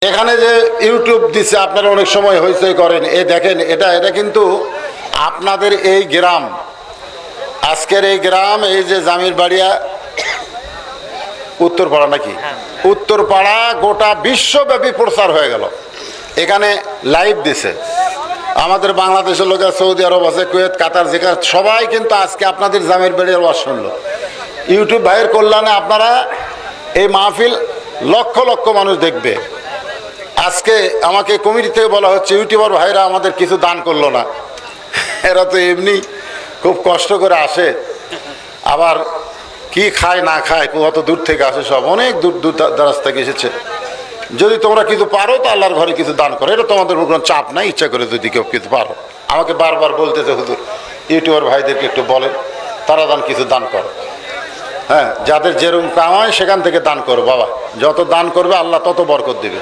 এখানে যে ইউটিউব দিচ্ছে আপনারা অনেক সময় হইচই করেন, এ দেখেন এটা কিন্তু আপনাদের এই গ্রাম, আজকের এই গ্রাম, এই যে জামির বাড়িয়া উত্তরপাড়া নাকি, উত্তরপাড়া গোটা বিশ্বব্যাপী প্রচার হয়ে গেল। এখানে লাইভ দিছে আমাদের বাংলাদেশের লোকের, সৌদি আরব আছে, কুয়েত, কাতার, যেখানে সবাই কিন্তু আজকে আপনাদের জামির বাড়ির ওয়াজ শুনলো। ইউটিউব ভাইয়ের কল্যাণে আপনারা এই মাহফিল লক্ষ লক্ষ মানুষ দেখবে। আজকে আমাকে কমিটি থেকে বলা হচ্ছে ইউটিউবার ভাইরা আমাদের কিছু দান করলো না। এরা তো এমনি খুব কষ্ট করে আসে, আবার কি খায় না খায়, কত দূর থেকে আসে, সব অনেক দূর দূর দারাজ থেকে এসেছে। যদি তোমরা কিছু পারো তো আল্লাহর ঘরে কিছু দান করো, এটা তোমাদের উপর কোনো চাপ নাই, ইচ্ছা করে যদি কেউ কিছু পারো। আমাকে বারবার বলতেছে হুজুর ইউটিউবার ভাইদেরকে একটু বলেন তারা কিছু দান করো। হ্যাঁ, যাদের যেরকম কামায় সেখান থেকে দান করো বাবা, যত দান করবে আল্লাহ তত বরকত দিবে।